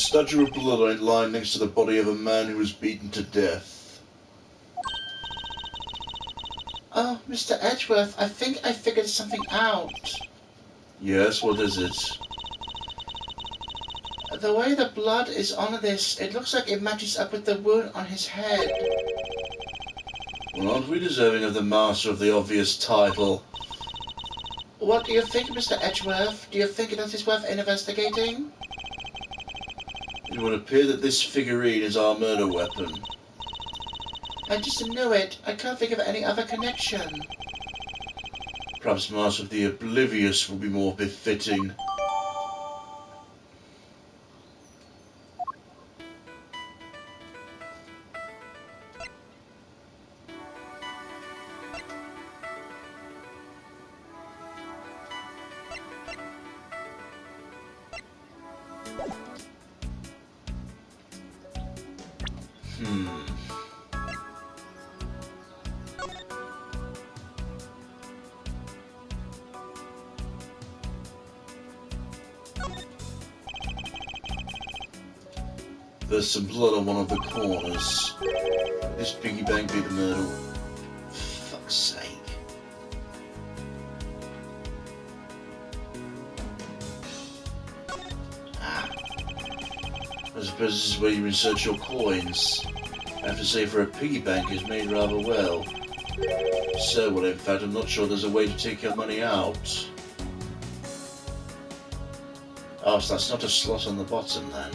statue of blood lying next to the body of a man who was beaten to death. Oh, Mr. Edgeworth, I think I figured something out. Yes, what is it? The way the blood is on this, it looks like it matches up with the wound on his head. Well, aren't we deserving of the master of the obvious title? What do you think, Mr. Edgeworth? Do you think that is worth investigating? It would appear that this figurine is our murder weapon. I just knew it. I can't think of any other connection. Perhaps Master of the Oblivious will be more befitting. There's some blood on one of the corners. This piggy bank be the murder. Fuck's sake. I suppose this is where you insert your coins. I have to say, for a piggy bank, it's made rather well. So well, in fact, I'm not sure there's a way to take your money out. Oh, so that's not a slot on the bottom then.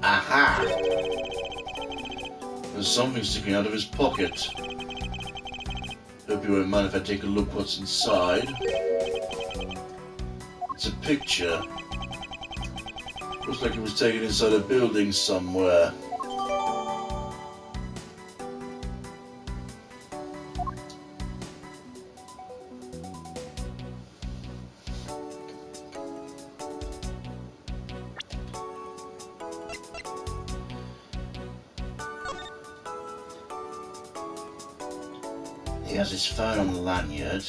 Aha! There's something sticking out of his pocket. Hope you won't mind if I take a look what's inside. It's a picture. Looks like it was taken inside a building somewhere. He has his phone on the lanyard.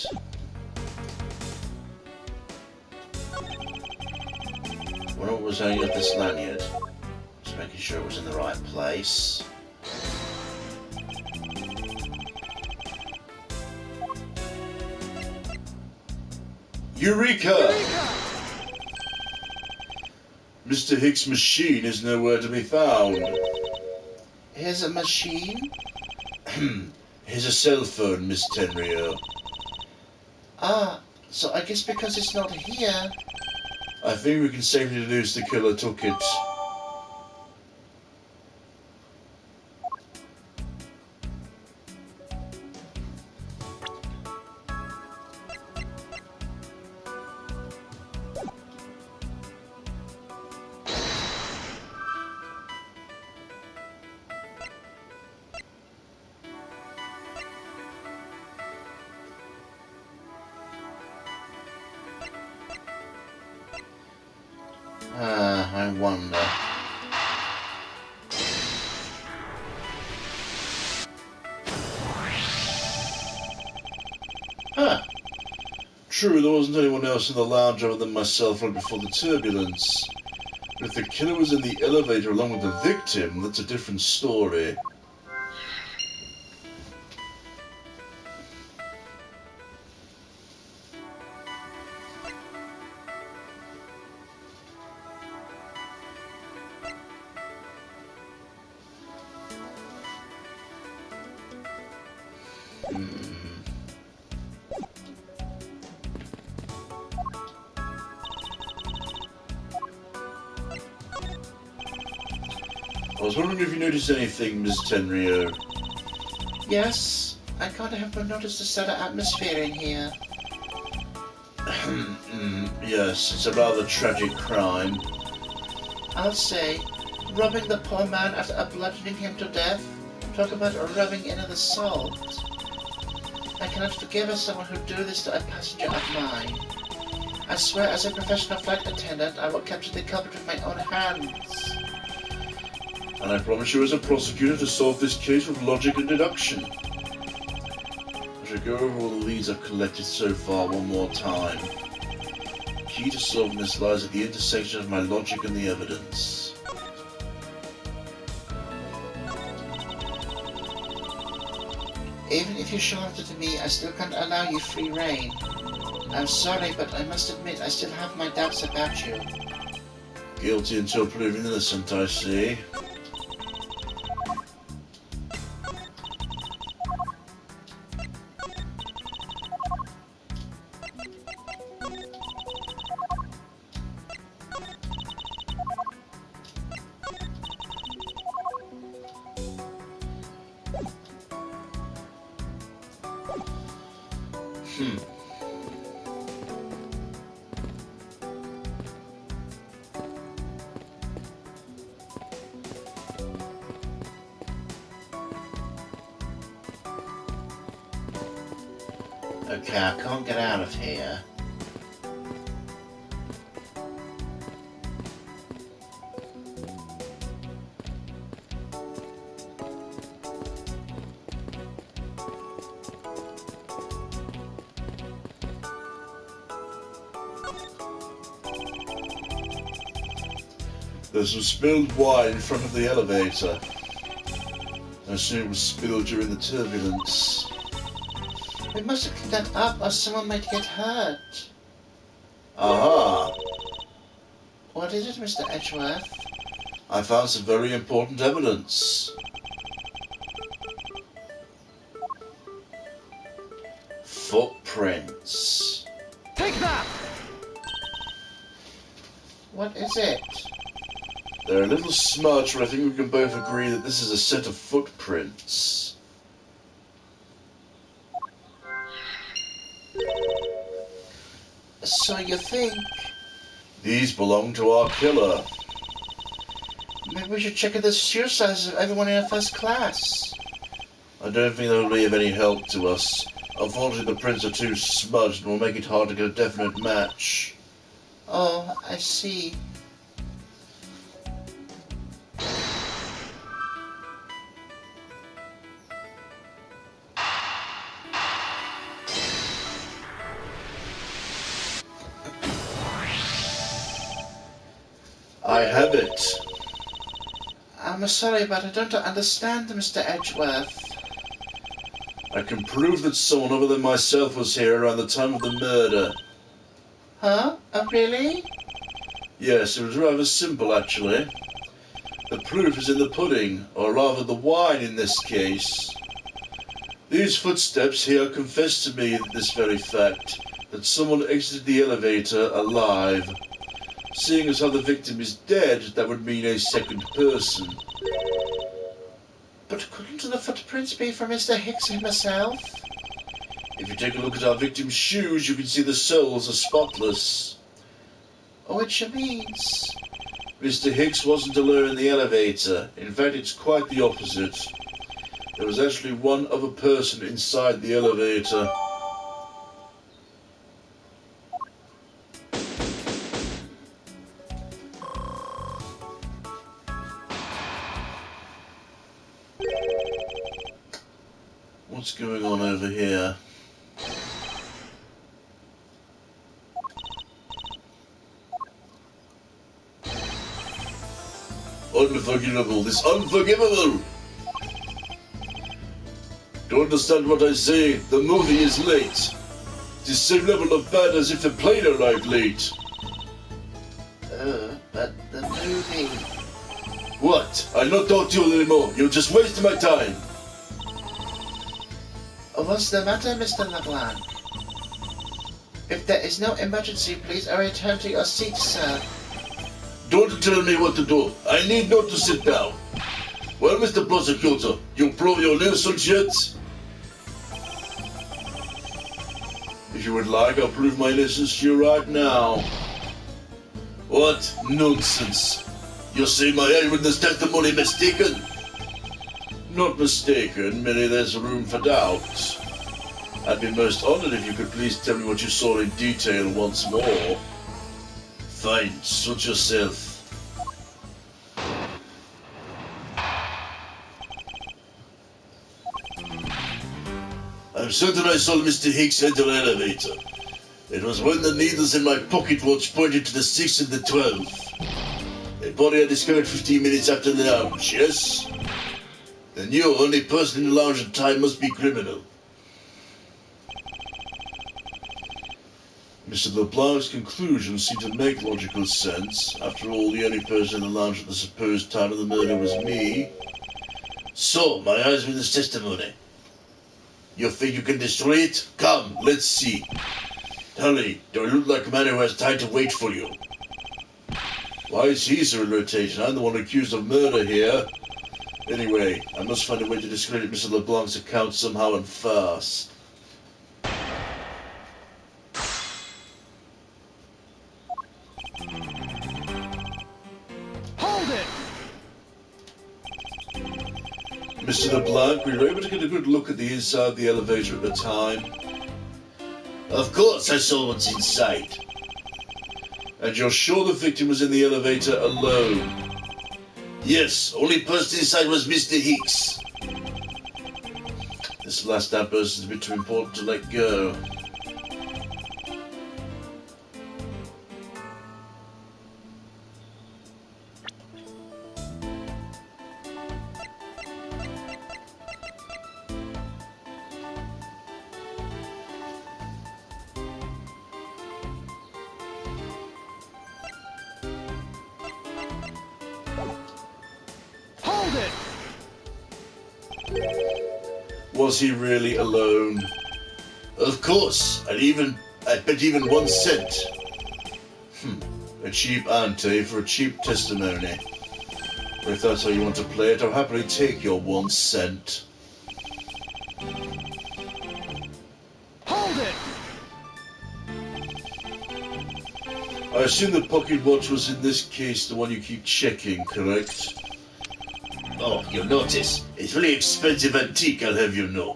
Wonder what was hanging up this lanyard. Just making sure it was in the right place. Eureka! Mr. Hicks' machine is nowhere to be found. Here's a machine? Here's a cell phone, Miss Tenryo. Ah, so I guess because it's not here. I think we can safely deduce the killer took it. I wonder. Huh. True, there wasn't anyone else in the lounge other than myself right before the turbulence. But if the killer was in the elevator along with the victim, that's a different story. was wondering if you noticed anything, Miss Tenryo. Yes, I can't help but notice the subtle atmosphere in here. Yes, it's a rather tragic crime. I'll say, robbing the poor man after bludgeoning him to death. Talk about rubbing in the salt. I cannot forgive someone who do this to a passenger of mine. I swear, as a professional flight attendant, I will capture the culprit with my own hands. And I promise you as a prosecutor to solve this case with logic and deduction. I shall go over all the leads I've collected so far one more time. The key to solving this lies at the intersection of my logic and the evidence. Even if you show it to me, I still can't allow you free reign. I'm sorry, but I must admit I still have my doubts about you. Guilty until proven innocent, I see. Okay, I can't get out of here. There's some spilled wine in front of the elevator. I assume it was spilled during the turbulence. We must have cleaned that up or someone might get hurt. Aha! What is it, Mr. Edgeworth? I found some very important evidence. Footprints. Take that! What is it? They're a little smudged, but I think we can both agree that this is a set of footprints. So you think? These belong to our killer. Maybe we should check the shoe sizes of everyone in first class. I don't think that'll be of any help to us. Unfortunately, the prints are too smudged and will make it hard to get a definite match. Oh, I see. I have it. I'm sorry, but I don't understand, Mr. Edgeworth. I can prove that someone other than myself was here around the time of the murder. Huh? Oh, really? Yes, it was rather simple, actually. The proof is in the pudding, or rather the wine in this case. These footsteps here confess to me this very fact, that someone exited the elevator alive. Seeing as how the victim is dead, that would mean a second person. But couldn't the footprints be from Mr. Hicks himself? If you take a look at our victim's shoes, you can see the soles are spotless. Which means... Mr. Hicks wasn't alone in the elevator. In fact, it's quite the opposite. There was actually one other person inside the elevator. What's going on over here? Unforgivable. This unforgivable! Don't understand what I say. The movie is late. It's the same level of bad as if the plane arrived late. But the movie... What? I'll not talk to you anymore. You're just wasting my time. What's the matter, Mr. LeBlanc? If there is no emergency, please return to your seat, sir. Don't tell me what to do. I need not to sit down. Well, Mr. Prosecutor, you prove your innocence yet? If you would like, I'll prove my innocence to you right now. What nonsense! You say my eyewitness testimony mistaken? Not mistaken, merely there's room for doubt. I'd be most honored if you could please tell me what you saw in detail once more. Fine, suit yourself. I'm certain I saw Mr. Hicks enter an elevator. It was when the needles in my pocket watch pointed to the 6 and the 12. A body I discovered 15 minutes after the lounge, yes? Then you, only person in the lounge at the time, must be criminal. Mr. LeBlanc's conclusions seem to make logical sense. After all, the only person in the lounge at the supposed time of the murder was me. So, my eyewitness testimony. You think you can destroy it? Come, let's see. Hurry, do I look like a man who has time to wait for you? Why is he so in rotation? I'm the one accused of murder here. Anyway, I must find a way to discredit Mr. LeBlanc's account somehow and fast. Hold it! Mr. LeBlanc, were you able to get a good look at the inside of the elevator at the time? Of course, I saw what's inside. And you're sure the victim was in the elevator alone? Yes, only person inside was Mr. Hicks. This last outburst is a bit too important to let go. Hold it! Was he really alone? Of course, I bet even 1 cent. A cheap ante for a cheap testimony. But if that's how you want to play it, I'll happily take your 1 cent. Hold it! I assume the pocket watch was in this case the one you keep checking, correct? Oh, you'll notice. It's really expensive antique, I'll have you know.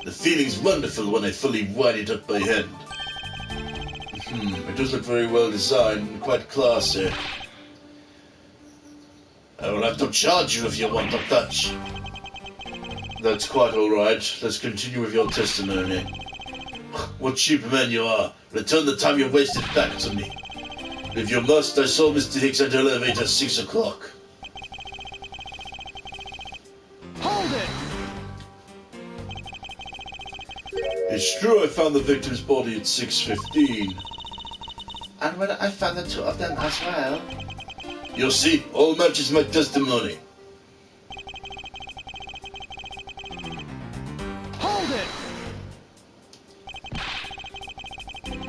The feeling's wonderful when I fully wind it up by hand. It does look very well designed and quite classy. I will have to charge you if you want to touch. That's quite alright. Let's continue with your testimony. What cheap man you are. Return the time you wasted back to me. If you must, I saw Mr. Hicks enter the elevator at 6 o'clock. Hold it! It's true I found the victim's body at 6:15. And when I found the 2 of them as well. You see, all matches my testimony. Hold it!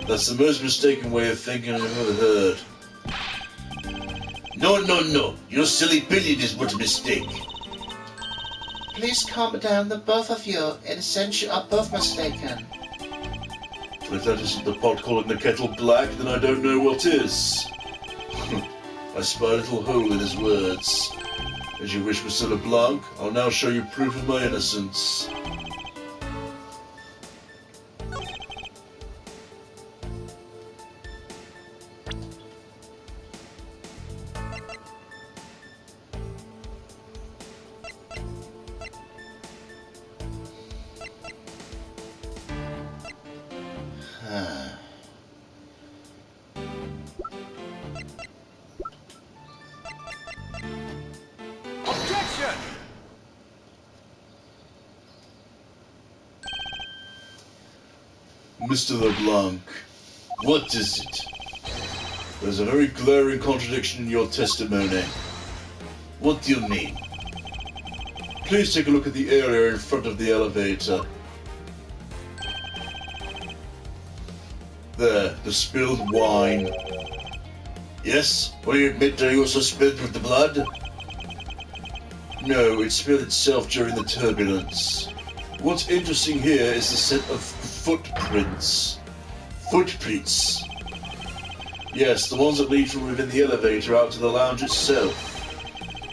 That's the most mistaken way of thinking I've ever heard. No. Your silly billiard is but a mistake. Please calm down, the both of you. In a sense, you are both mistaken. If that isn't the pot calling the kettle black, then I don't know what is. I spy a little hole in his words. As you wish, Mr. LeBlanc, I'll now show you proof of my innocence. Objection! Mr. LeBlanc, what is it? There's a very glaring contradiction in your testimony. What do you mean? Please take a look at the area in front of the elevator. There, the spilled wine. Yes, will you admit that you also spilled with the blood? No, it spilled itself during the turbulence. What's interesting here is the set of footprints. Footprints. Yes, the ones that lead from within the elevator out to the lounge itself.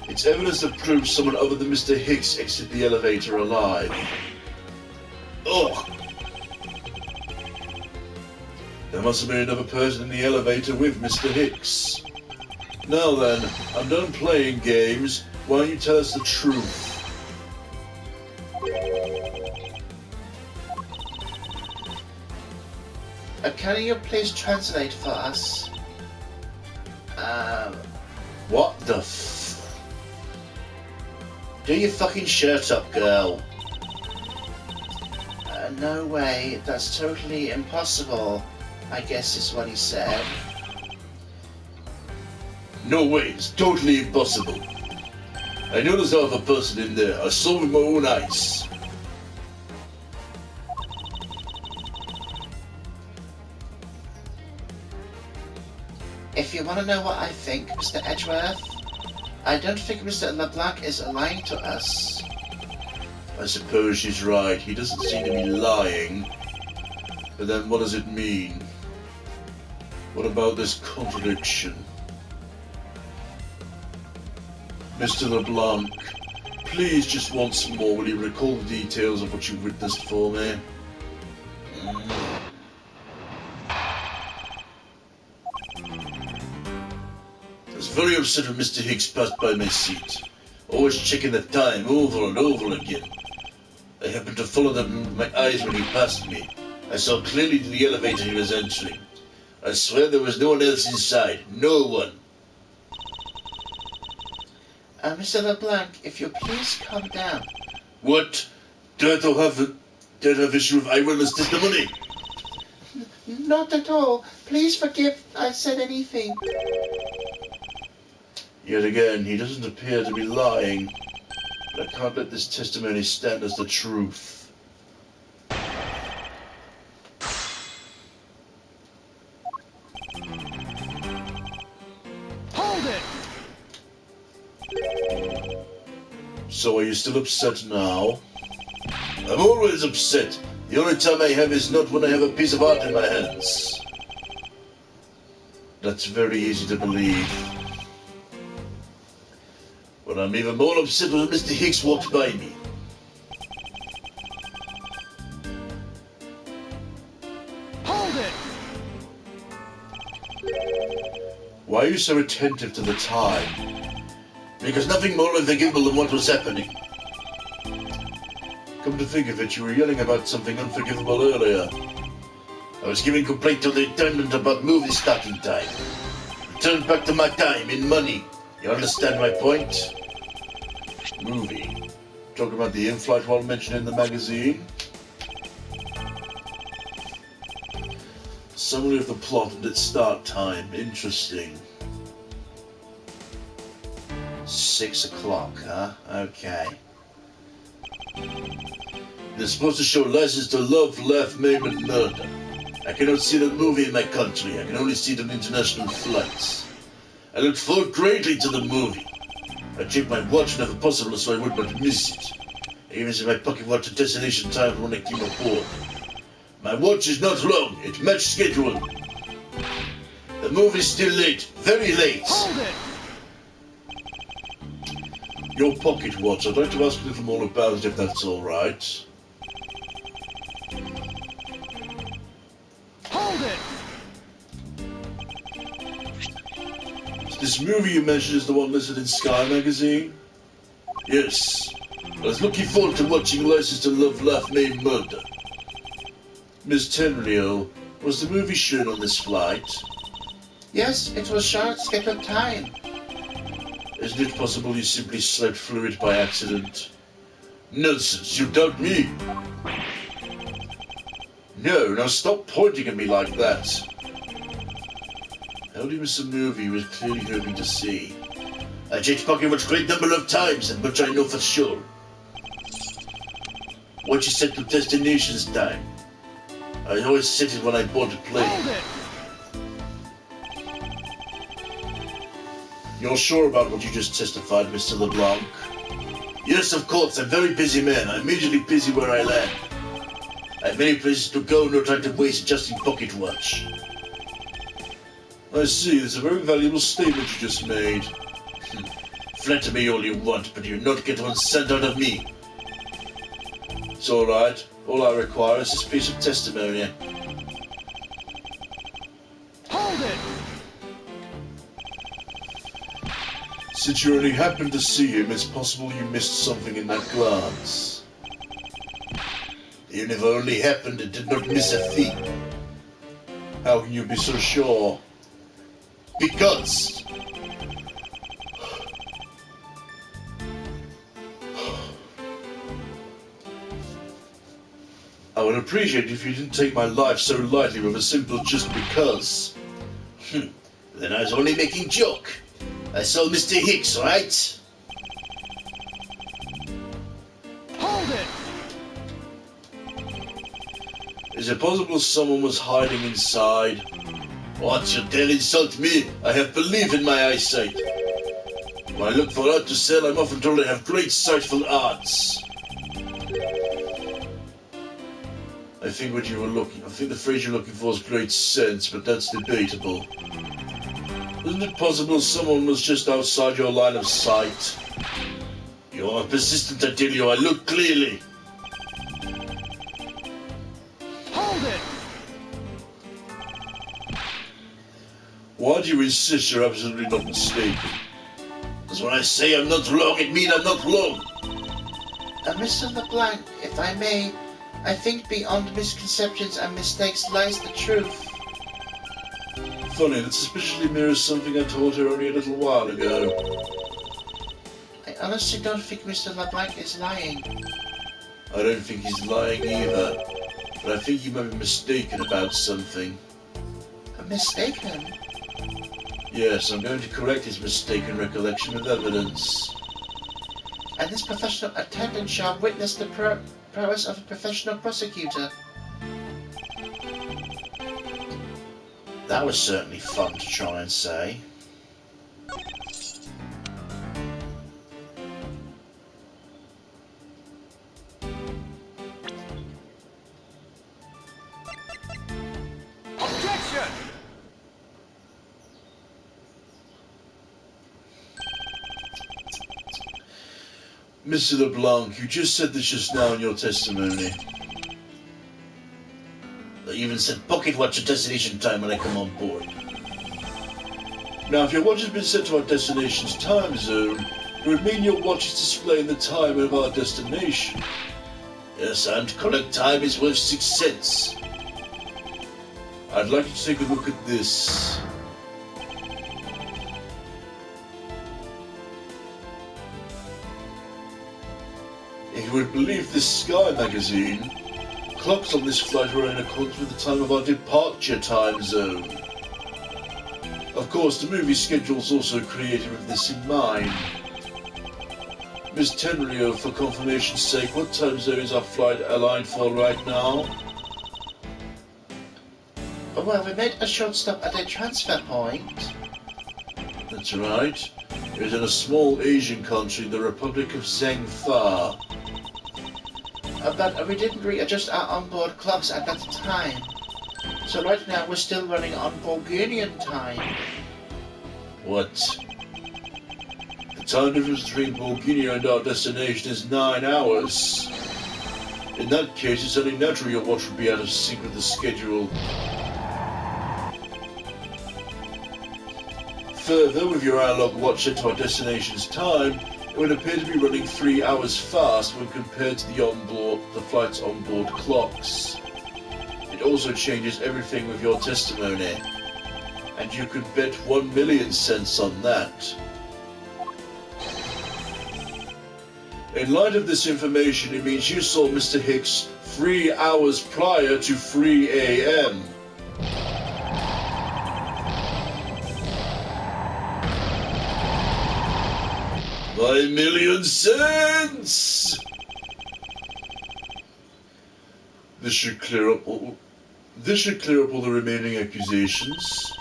It's evidence that proves someone other than Mr. Hicks exited the elevator alive. Ugh! There must have been another person in the elevator with Mr. Hicks. Now then, I'm done playing games. Why don't you tell us the truth? Can you please translate for us? What the f... Do your fucking shirt up, girl. No way, that's totally impossible, I guess is what he said. No way, it's totally impossible. I know there's another person in there. I saw with my own eyes. If you want to know what I think, Mr. Edgeworth, I don't think Mr. LeBlanc is lying to us. I suppose she's right. He doesn't seem to be lying. But then what does it mean? What about this contradiction? Mr. LeBlanc, please just once more will you recall the details of what you witnessed for me? I was very upset when Mr. Hicks passed by my seat, always checking the time over and over again. I happened to follow them with my eyes when he passed me. I saw clearly the elevator he was entering. I swear there was no one else inside. No one. Mr. LeBlanc, if you please calm down. What? Don't have issue with eyewitness testimony? Not at all. Please forgive I said anything. Yet again, he doesn't appear to be lying. But I can't let this testimony stand as the truth. Hold it! So are you still upset now? I'm always upset. The only time I have is not when I have a piece of art in my hands. That's very easy to believe. But I'm even more upset when Mr. Hicks walked by me. Hold it! Why are you so attentive to the time? Because nothing more unforgivable than what was happening. Come to think of it, you were yelling about something unforgivable earlier. I was giving complaint to the attendant about movie starting time. Return back to my time in money. You understand my point? Movie. Talking about the in-flight one mentioned in the magazine? Summary of the plot and its start time. Interesting. 6 o'clock, huh? Okay. They're supposed to show License to Love, Laugh, Maim, and Murder. I cannot see that movie in my country. I can only see it on international flights. I look forward greatly to the movie. I check my watch whenever possible so I would not miss it. I even see my pocket watch the destination time when I came aboard. My watch is not wrong. It matched schedule. The movie's still late. Very late. Hold it! Your pocket watch. I'd like to ask a little more about it if that's all right. Hold it! This movie you mentioned is the one listed in Sky magazine? Yes. I was looking forward to watching License to Love, Laugh, Maim, Murder. Miss Tenreal, was the movie shown on this flight? Yes, it was short scheduled time. Isn't it possible you simply slept through it by accident? Nonsense, you doubt me? No, now stop pointing at me like that. How do you miss a movie you were clearly hoping to see? I changed pocket watch great number of times, and much I know for sure. What you set to destination's time? I always set it when I board a plane. Hold it! You're sure about what you just testified, Mr. LeBlanc? Yes, of course, I'm a very busy man. I'm majorly busy where I land. I have many places to go, no time to waste just in pocket watch. I see, it's a very valuable statement you just made. Flatter me all you want, but you'll not get 1 cent out of me. It's alright. All I require is this piece of testimony. Hold it! Since you only happened to see him, it's possible you missed something in that glance. Even if it only happened, it did not miss a thing. How can you be so sure? Because... I would appreciate it if you didn't take my life so lightly with a simple just because. Then I was only making joke. I saw Mr. Hicks, right? Hold it! Is it possible someone was hiding inside? What, you dare insult me? I have belief in my eyesight. When I look for art to sell, I'm often told I have great sight for arts. I think the phrase you're looking for is great sense, but that's debatable. Isn't it possible someone was just outside your line of sight? You're persistent, I tell you, I look clearly. Hold it! Why do you insist you're absolutely not mistaken? Because when I say I'm not wrong, it means I'm not wrong. Mr. LeBlanc, if I may, I think beyond misconceptions and mistakes lies the truth. Funny, that suspiciously mirrors something I told her only a little while ago. I honestly don't think Mr. LeBlanc is lying. I don't think he's lying either, but I think he might be mistaken about something. Mistaken? Yes, I'm going to correct his mistaken recollection with evidence. And this professional attendant shall witness the prowess of a professional prosecutor. That was certainly fun to try and say. Objection! Mr. LeBlanc, you just said this just now in your testimony. I even said pocket watch at destination time when I come on board. Now, if your watch has been set to our destination's time zone, it would mean your watch is displaying the time of our destination. Yes, and correct time is worth 6 cents. I'd like you to take a look at this. If you would believe this Sky magazine, clocks on this flight were in accordance with the time of our departure time zone. Of course, the movie schedule is also created with this in mind. Miss Tenrio, for confirmation's sake, what time zone is our flight aligned for right now? Well, we made a short stop at a transfer point. That's right. It is in a small Asian country, the Republic of Zhengfa. But we didn't readjust our onboard clocks at that time. So right now we're still running on Bulgarian time. What? The time difference between Bulgaria and our destination is 9 hours. In that case, it's only natural your watch would be out of sync with the schedule. Further, with your analog watch set to our destination's time, it would appear to be running 3 hours fast when compared to the flight's onboard clocks. It also changes everything with your testimony, and you could bet 1,000,000 cents on that. In light of this information, it means you saw Mr. Hicks 3 hours prior to 3 a.m. $1,000,000 cents! This should clear up all the remaining accusations.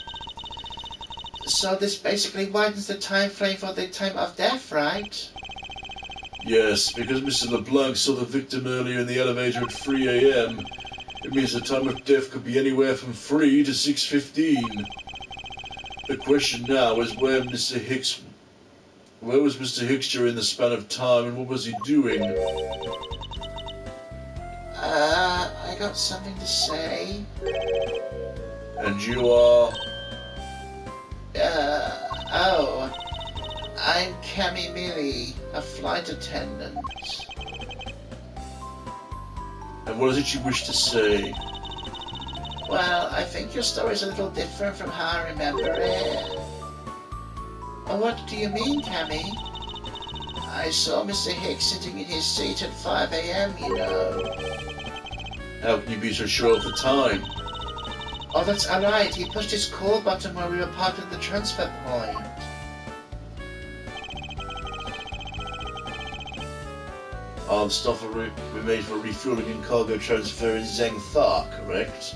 So this basically widens the time frame for the time of death, right? Yes, because Mr. LeBlanc saw the victim earlier in the elevator at 3 a.m. It means the time of death could be anywhere from 3 to 6:15. The question now is where was Mr. Hicks during the span of time, and what was he doing? I got something to say. And you are? Oh. I'm Cammy Millie, a flight attendant. And what is it you wish to say? Well, I think your story's a little different from how I remember it. Oh, what do you mean, Cammy? I saw Mr. Hicks sitting in his seat at 5 a.m., you know. How can you be so sure of the time? Oh, that's alright. He pushed his call button while we were parked at the transfer point. The stuff we made for refueling and cargo transfer in Zheng Fa, correct?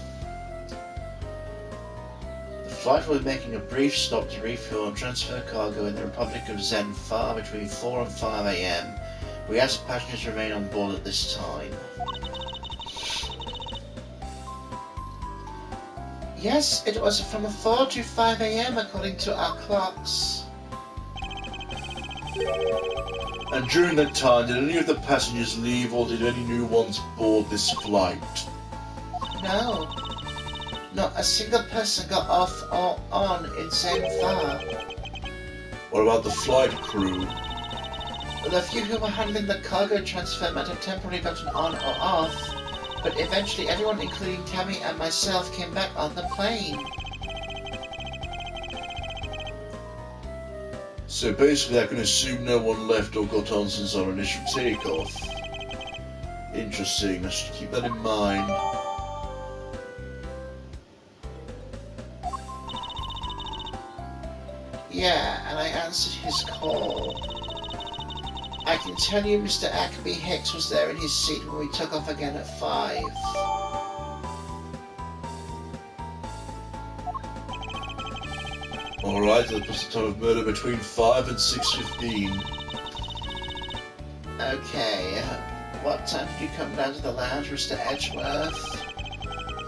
The flight will be making a brief stop to refuel and transfer cargo in the Republic of Zheng Fa between 4 and 5 a.m. We ask passengers remain on board at this time. Yes, it was from 4 to 5 a.m. according to our clocks. And during that time, did any of the passengers leave, or did any new ones board this flight? No. Not a single person got off or on in Zheng Fa. What about the flight crew? The few who were handling the cargo transfer might have temporarily gotten on or off, but eventually everyone, including Tammy and myself, came back on the plane. So basically I can assume no one left or got on since our initial takeoff. Interesting, I should keep that in mind. Yeah, and I answered his call. I can tell you Mr. Acme Hicks was there in his seat when we took off again at 5. Alright, that puts the time of murder between 5 and 6:15. Okay, what time did you come down to the lounge, Mr. Edgeworth?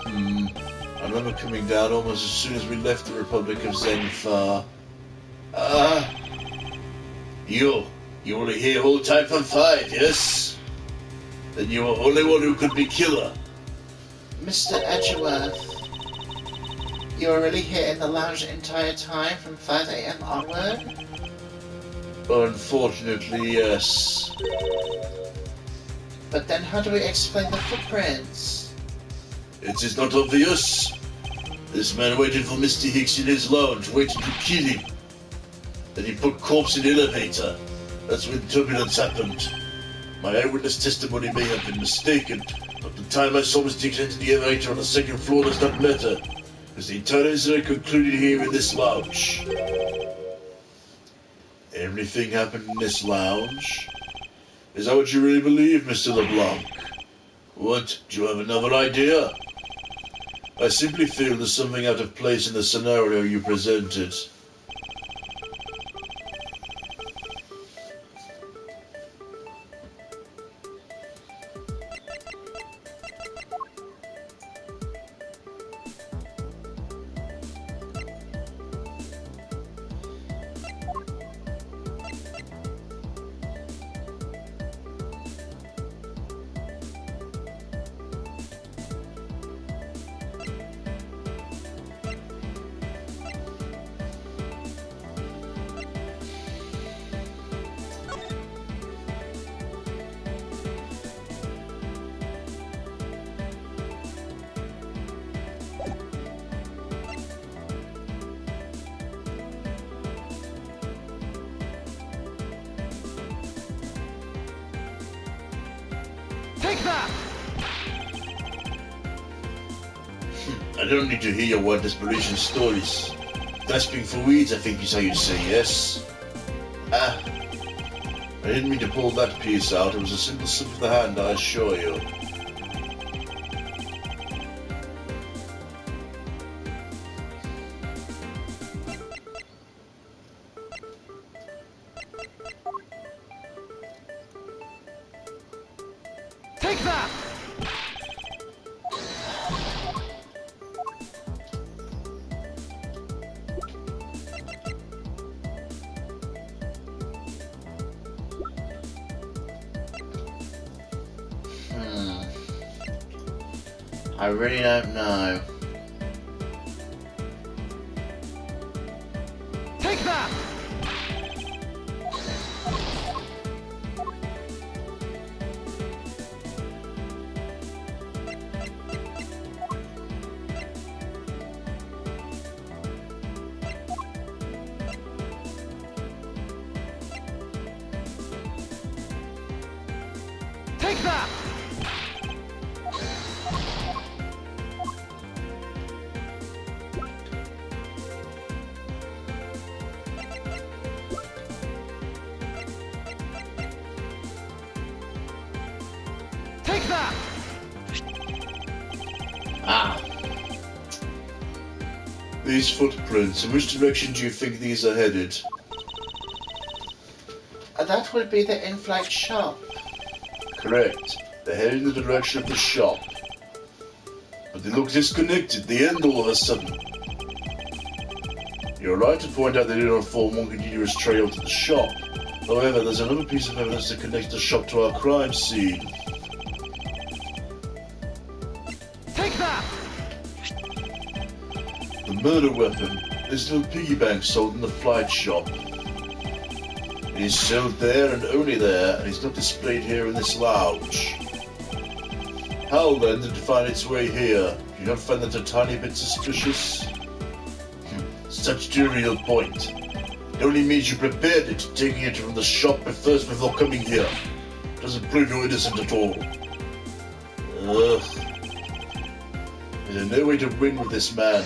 I remember coming down almost as soon as we left the Republic of Zheng Fa. You were here all time from 5, yes? Then you were only one who could be killer. Mr. Edgeworth, you were really here in the lounge the entire time from 5 a.m. onward? Unfortunately, yes. But then how do we explain the footprints? It is not obvious. This man waited for Mr. Hicks in his lounge, waiting to kill him. Then he put corpse in the elevator. That's when turbulence happened. My eyewitness testimony may have been mistaken, but the time I saw Mr. Hicks enter the elevator on the second floor does not matter, because the entire incident concluded here in this lounge. Everything happened in this lounge? Is that what you really believe, Mr. LeBlanc? What? Do you have another idea? I simply feel there's something out of place in the scenario you presented. Take that! I don't need to hear your wild desperation stories. Grasping for weeds, I think is how you say, yes? I didn't mean to pull that piece out. It was a simple slip of the hand, I assure you. Take that! I really don't know. Take that! Take that! Take that! Ah, These footprints, in which direction do you think these are headed? that would be the in-flight shop. Correct. They're headed in the direction of the shop. But they look disconnected, the end all of a sudden. You're right to point out they do not form one continuous trail to the shop. However, there's another piece of evidence that connects the shop to our crime scene. Take that! The murder weapon. This little piggy bank sold in the flight shop. It is sold there and only there, and is not displayed here in this lounge. How then did it find its way here? Do you not find that a tiny bit suspicious? Such trivial point. It only means you prepared it, taking it from the shop first before coming here. Doesn't prove you innocent at all. Ugh. There's no way to win with this man.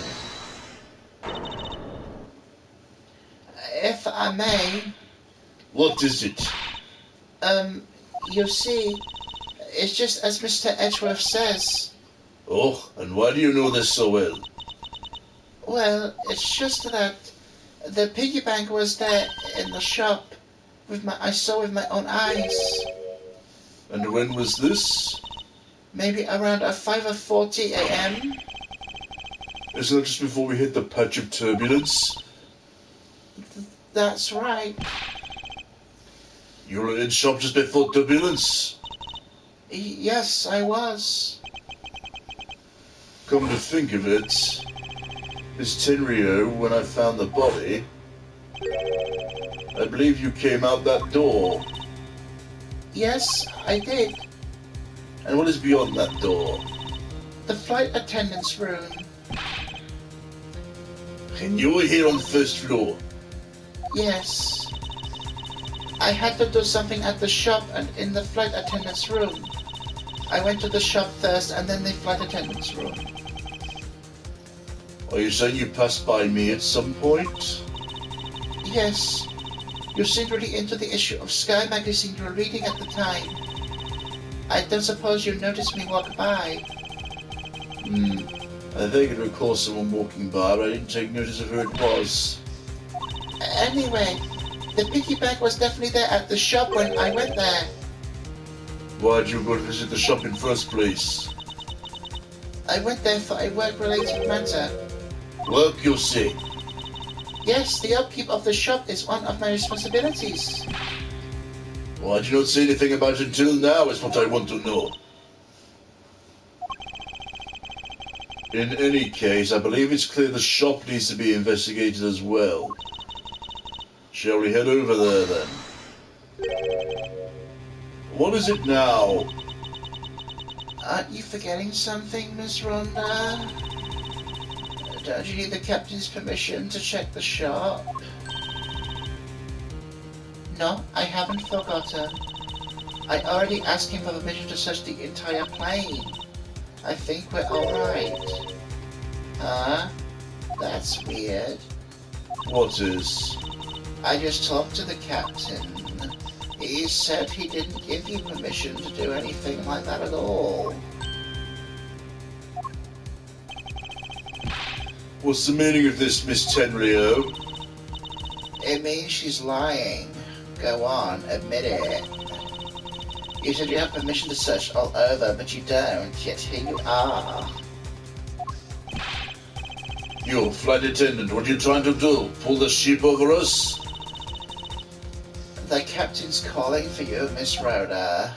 If I may, What is it? you see, it's just as Mr. Edgeworth says. Oh, and why do you know this so well? Well, it's just that the piggy bank was there in the shop. I saw with my own eyes. And when was this? Maybe around 5:40 a.m. Isn't that just before we hit the patch of turbulence? That's right. You were in shop just before turbulence? Yes, I was. Come to think of it, Miss Tenryo, when I found the body, I believe you came out that door. Yes, I did. And what is beyond that door? The flight attendant's room. And you were here on the first floor. Yes. I had to do something at the shop and in the flight attendant's room. I went to the shop first and then the flight attendant's room. Are you saying you passed by me at some point? Yes. You seemed really into the issue of Sky magazine you were reading at the time. I don't suppose you noticed me walk by. I think I recall someone walking by, but I didn't take notice of who it was. Anyway, the piggy bank was definitely there at the shop when I went there. Why'd you go to visit the shop in first place? I went there for a work-related matter. Work, you say? Yes, the upkeep of the shop is one of my responsibilities. Why'd you not say anything about it until now, is what I want to know. In any case, I believe it's clear the shop needs to be investigated as well. Shall we head over there then? What is it now? Aren't you forgetting something, Miss Rhonda? Don't you need the captain's permission to check the shop? No, I haven't forgotten. I already asked him for permission to search the entire plane. I think we're alright. Huh? That's weird. What is? I just talked to the captain. He said he didn't give you permission to do anything like that at all. What's the meaning of this, Miss Tenryo? It means she's lying. Go on, admit it. You said you have permission to search all over, but you don't, yet here you are. You, flight attendant, what are you trying to do? Pull the ship over us? The captain's calling for you, Miss Rhoda.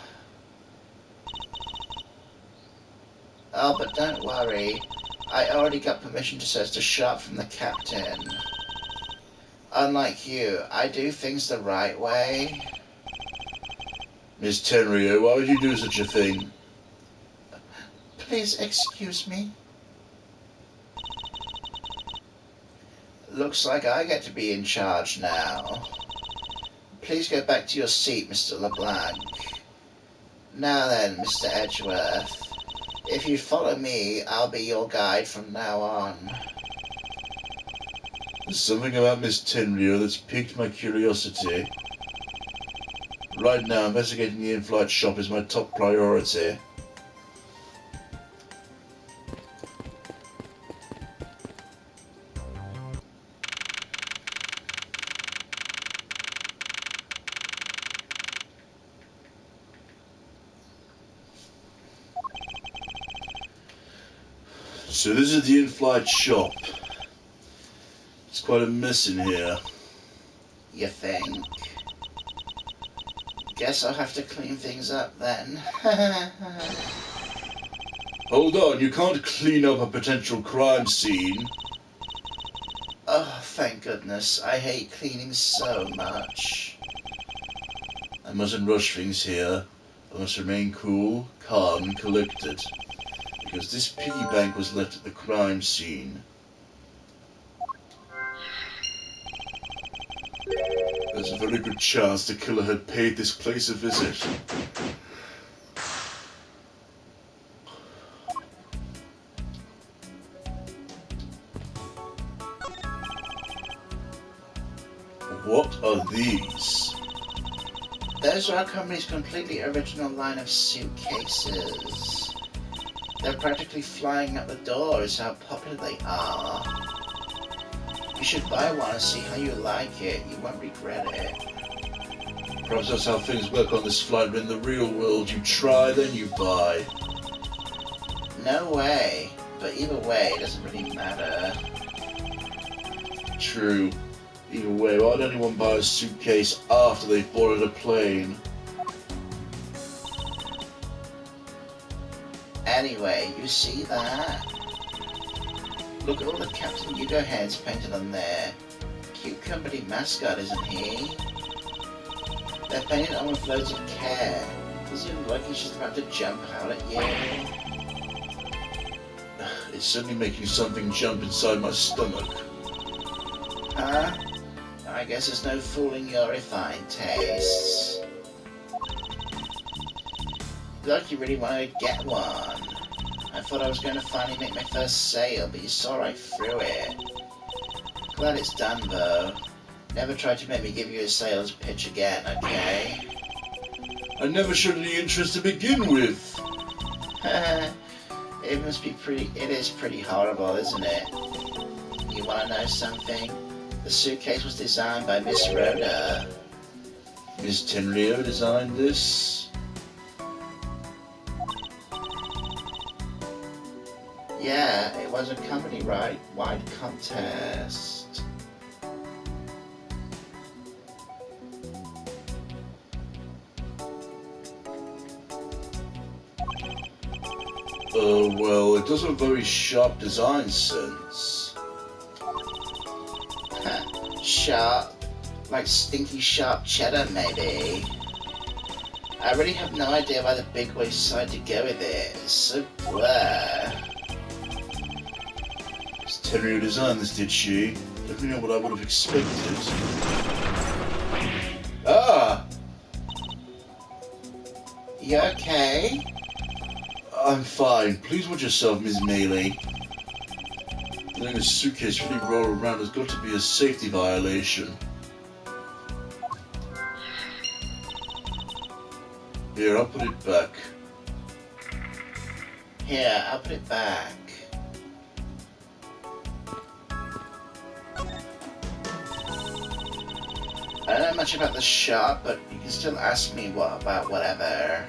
Oh, but don't worry. I already got permission to search the shop from the captain. Unlike you, I do things the right way. Miss Tenryo, why would you do such a thing? Please excuse me. Looks like I get to be in charge now. Please go back to your seat, Mr. LeBlanc. Now then, Mr. Edgeworth. If you follow me, I'll be your guide from now on. There's something about Miss Tenryo that's piqued my curiosity. Right now, investigating the in-flight shop is my top priority. So this is the in-flight shop. It's quite a mess in here. You think? Guess I'll have to clean things up then. Hold on, you can't clean up a potential crime scene. Oh, thank goodness. I hate cleaning so much. I mustn't rush things here. I must remain cool, calm, and collected. Because this piggy bank was left at the crime scene. There's a very good chance the killer had paid this place a visit. What are these? Those are our company's completely original line of suitcases. They're practically flying out the door is how popular they are. You should buy one and see how you like it. You won't regret it. Perhaps that's how things work on this flight, but in the real world you try, then you buy. No way. But either way, it doesn't really matter. True. Either way, why would anyone buy a suitcase after they've boarded a plane? Anyway, you see that? Look at all the Captain Hugo heads painted on there. Cute company mascot, isn't he? They're painted on with loads of care. Does it look like he's just about to jump out at you? It's certainly making something jump inside my stomach. Huh? I guess there's no fooling your refined tastes. Like you really wanted to get one. I thought I was going to finally make my first sale, but you saw right through it. Glad it's done, though. Never try to make me give you a sales pitch again, okay? I never showed any interest to begin with. It must be pretty... It is pretty horrible, isn't it? You want to know something? The suitcase was designed by Miss Rhoda. Miss Tenryo designed this? Yeah, it was a company-wide contest. Well, it does have a very sharp design sense. Sharp? Like stinky sharp cheddar, maybe? I really have no idea why the big boys decided to go with it. It's so blur. Miss Tenryo designed this, did she? Definitely not what I would have expected. Ah! You okay? I'm fine. Please watch yourself, Miss Mealy. Letting a suitcase really roll around has got to be a safety violation. Here, I'll put it back. Here, I'll put it back. I don't know much about the shop, but you can still ask me about whatever.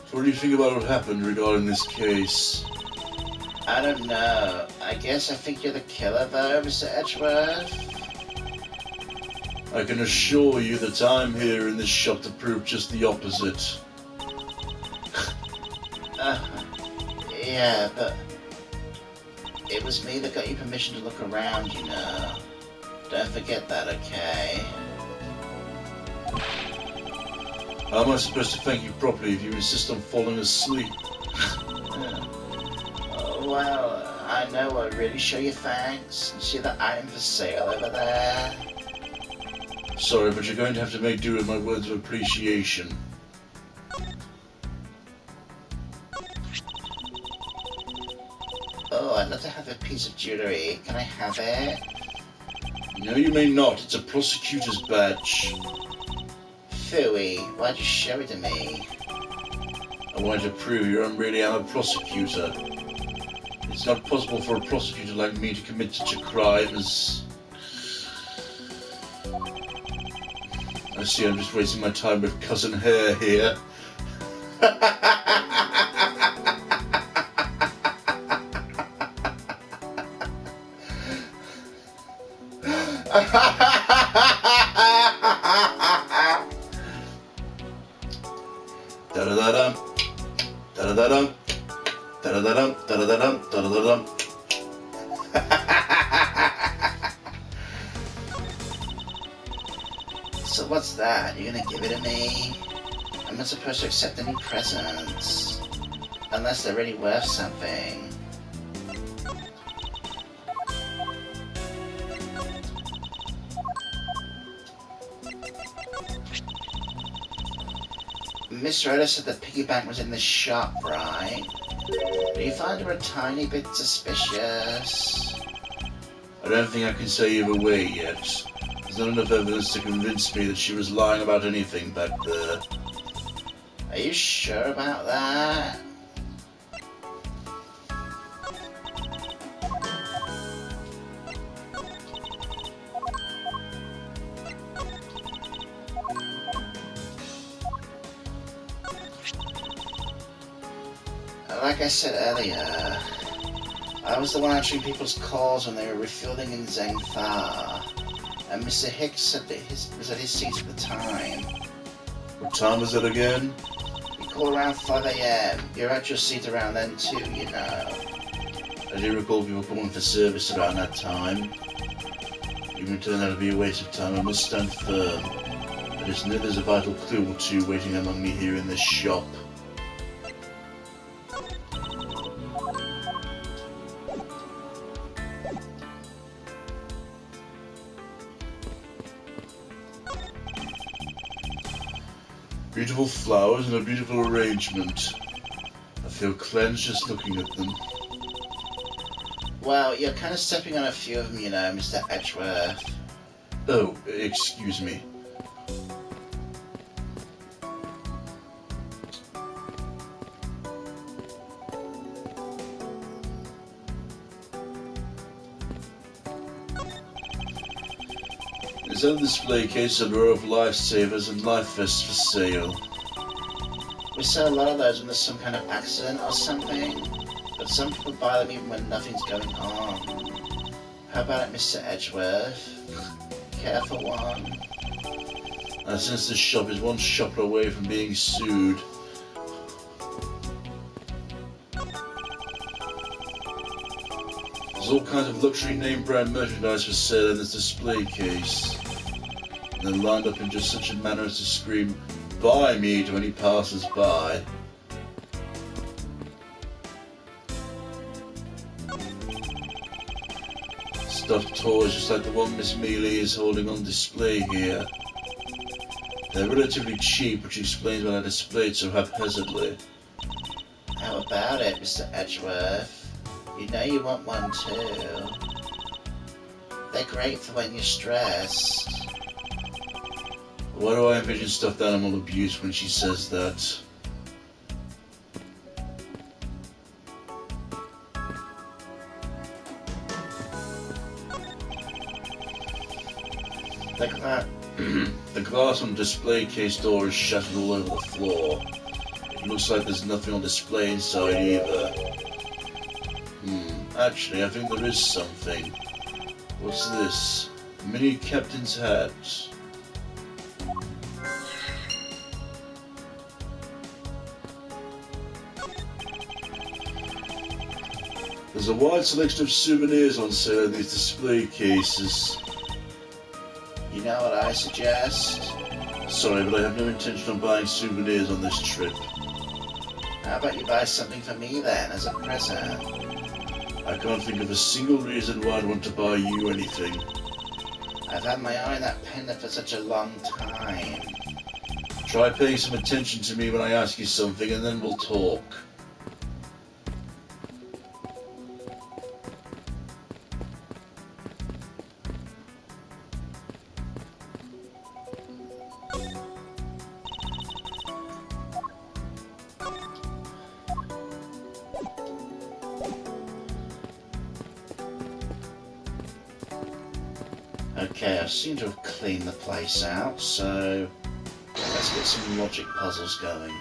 So what do you think about what happened regarding this case? I don't know. I guess I think you're the killer though, Mr. Edgeworth. I can assure you that I'm here in this shop to prove just the opposite. Yeah, but it was me that got you permission to look around, you know. Don't forget that, okay? How am I supposed to thank you properly if you insist on falling asleep? Well, I know what really show you thanks. You see the item for sale over there? Sorry, but you're going to have to make do with my words of appreciation. Oh, I'd love to have a piece of jewellery. Can I have it? No, you may not. It's a prosecutor's badge. Phooey, why'd you show it to me? I wanted to prove you really am a prosecutor. It's not possible for a prosecutor like me to commit such a crime as... I see I'm just wasting my time with Cousin Hare here. Da-da-da-dum, da-da-da-dum, da-da-da-dum, da-da-da-dum, da-da-da-dum. So what's that? You're gonna give it to me? I'm not supposed to accept any presents. Unless they're really worth something. Miss Rhoda said the piggy bank was in the shop, right? Do you find her a tiny bit suspicious? I don't think I can say either way yet. There's not enough evidence to convince me that she was lying about anything back there. Are you sure about that? Like I said earlier, I was the one answering people's calls when they were refueling in Zengthar, and Mr. Hicks said that was at his seat at the time. What time was it again? You call around 5 AM. You're at your seat around then too, you know. I do recall people calling for service around that time. Even if it turned out to be a waste of time, I must stand firm. I just know there's a vital clue or two waiting among me here in this shop. Beautiful flowers and a beautiful arrangement. I feel cleansed just looking at them. Well, you're kind of stepping on a few of them, you know, Mr. Edgeworth. Oh, excuse me. Is that a display case of a row of lifesavers and life vests for sale? We sell a lot of those when there's some kind of accident or something, but some people buy them even when nothing's going on. How about it, Mr. Edgeworth? Care for one? Since this shop is one shopper away from being sued. There's all kinds of luxury name brand merchandise for sale in this display case. And they're lined up in just such a manner as to scream, "Buy me," to any passers-by. Stuffed toys just like the one Miss Mealy is holding on display here. They're relatively cheap, which explains why they're displayed so haphazardly. How about it, Mr. Edgeworth? You know you want one too. They're great for when you're stressed. Why do I envision stuffed animal abuse when she says that? The glass on the display case door is shattered all over the floor. It looks like there's nothing on display inside either. Actually, I think there is something. What's this? Mini captain's hat. There's a wide selection of souvenirs on sale in these display cases. You know what I suggest? Sorry, but I have no intention of buying souvenirs on this trip. How about you buy something for me then, as a present? I can't think of a single reason why I'd want to buy you anything. I've had my eye on that pendant for such a long time. Try paying some attention to me when I ask you something, and then we'll talk. Okay, I seem to have cleaned the place out, so let's get some logic puzzles going.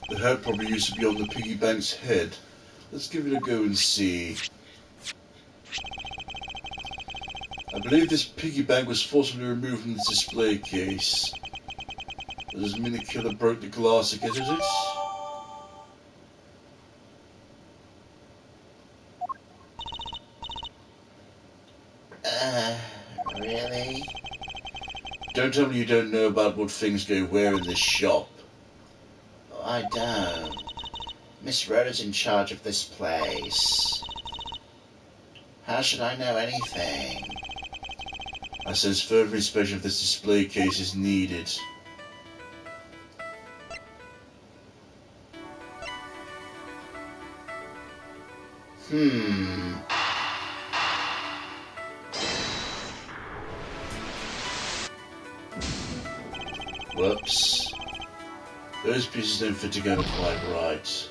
The hat probably used to be on the piggy bank's head. Let's give it a go and see. I believe this piggy bank was forcibly removed from the display case. Does this mean the killer broke the glass to get at it? Really? Don't tell me you don't know about what things go where in this shop. I don't. Miss Rhoda's in charge of this place. How should I know anything? I sense further inspection of this display case is needed. Whoops. Those pieces don't fit together quite right.